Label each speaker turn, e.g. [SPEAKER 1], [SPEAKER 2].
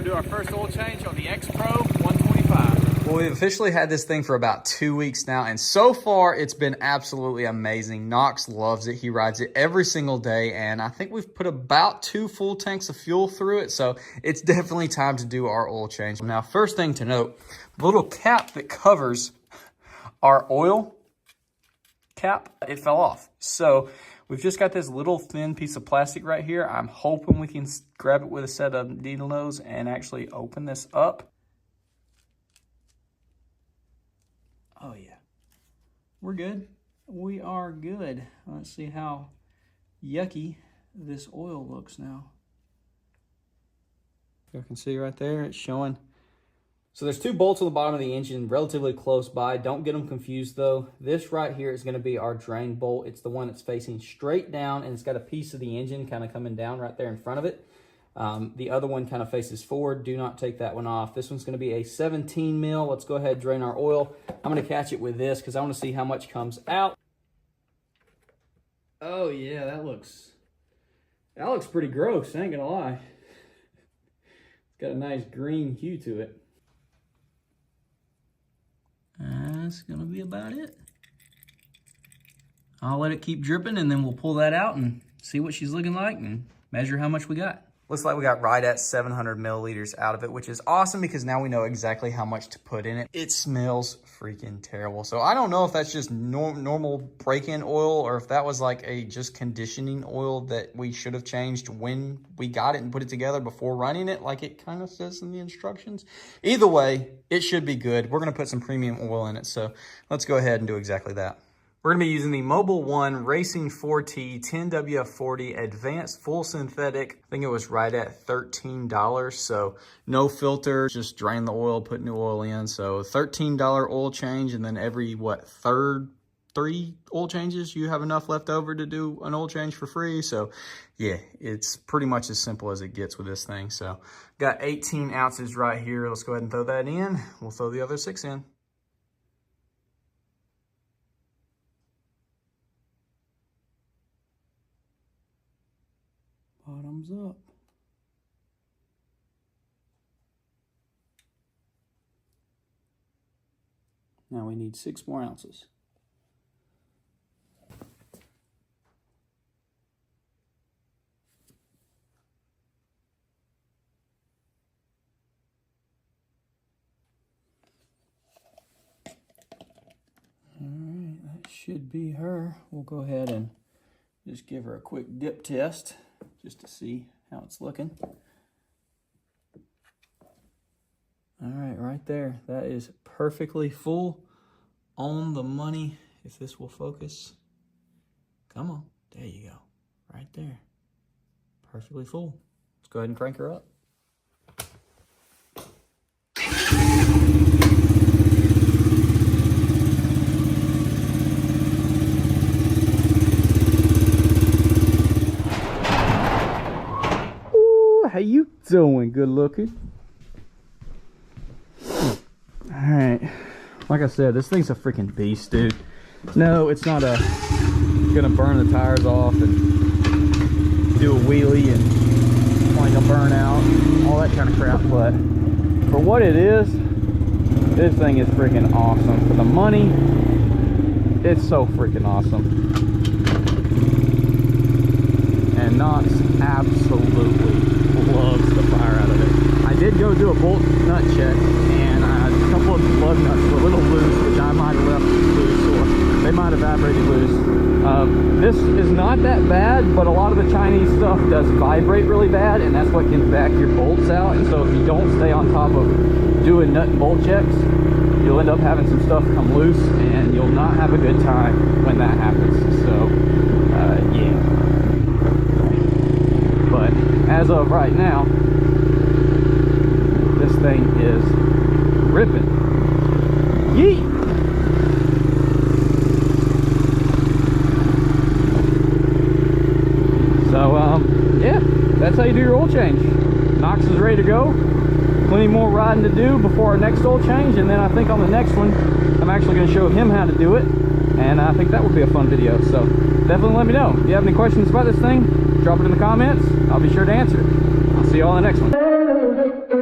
[SPEAKER 1] do our first oil change on the X-Pro 125.
[SPEAKER 2] Well, we've officially had this thing for about 2 weeks now, and so far it's been absolutely amazing. Knox loves it. He rides it every single day, and I think we've put about 2 full tanks of fuel through it, so it's definitely time to do our oil change. Now, first thing to note, the little cap that covers our oil cap, it fell off. So we've just got this little thin piece of plastic right here. I'm hoping we can grab it with a set of needle nose and actually open this up. Oh yeah, we're good. We are good. Let's see how yucky this oil looks now. You can see right there, it's showing. So there's 2 bolts on the bottom of the engine, relatively close by. Don't get them confused though. This right here is gonna be our drain bolt. It's the one that's facing straight down, and it's got a piece of the engine kind of coming down right there in front of it. The other one kind of faces forward. Do not take that one off. This one's going to be a 17 mil. Let's go ahead and drain our oil. I'm going to catch it with this because I want to see how much comes out. Oh yeah, that looks pretty gross. I ain't gonna lie. It's got a nice green hue to it. That's gonna be about it. I'll let it keep dripping, and then we'll pull that out and see what she's looking like and measure how much we got. Looks like we got right at 700 milliliters out of it, which is awesome because now we know exactly how much to put in it. It smells freaking terrible. So I don't know if that's just normal break-in oil or if that was like a just conditioning oil that we should have changed when we got it and put it together before running it, like it kind of says in the instructions. Either way, it should be good. We're going to put some premium oil in it. So let's go ahead and do exactly that. We're going to be using the Mobil 1 Racing 4T 10WF40 Advanced Full Synthetic. I think it was right at $13. So no filter, just drain the oil, put new oil in. So $13 oil change, and then every, what, 3 oil changes, you have enough left over to do an oil change for free. So yeah, it's pretty much as simple as it gets with this thing. So got 18 ounces right here. Let's go ahead and throw that in. We'll throw the other 6 in. Bottoms up. Now we need 6 more ounces. All right, that should be her. We'll go ahead and just give her a quick dip test, just to see how it's looking. All right, right there. That is perfectly full, on the money, if this will focus. Come on, there you go, right there. Perfectly full. Let's go ahead and crank her up. How you doing, good looking? Alright, like I said, this thing's a freaking beast, dude. No, it's not gonna burn the tires off and do a wheelie and like a burnout, all that kind of crap, but for what it is, this thing is freaking awesome. For the money, it's so freaking awesome. And Knox absolutely loves the fire out of it. I did go do a bolt nut check, and a couple of lug nuts were a little loose, which I might have left loose, or they might have vibrated loose. This is not that bad, but a lot of the Chinese stuff does vibrate really bad, and that's what can back your bolts out. And so if you don't stay on top of doing nut and bolt checks, you'll end up having some stuff come loose, and you'll not have a good time when that happens. So yeah. But as of right now, this thing is ripping. Yeet! So, yeah, that's how you do your oil change. Knox is ready to go. Plenty more riding to do before our next oil change, and then I think on the next one, I'm actually going to show him how to do it, and I think that would be a fun video. So definitely let me know. If you have any questions about this thing, drop it in the comments. I'll be sure to answer it. I'll see you all in the next one.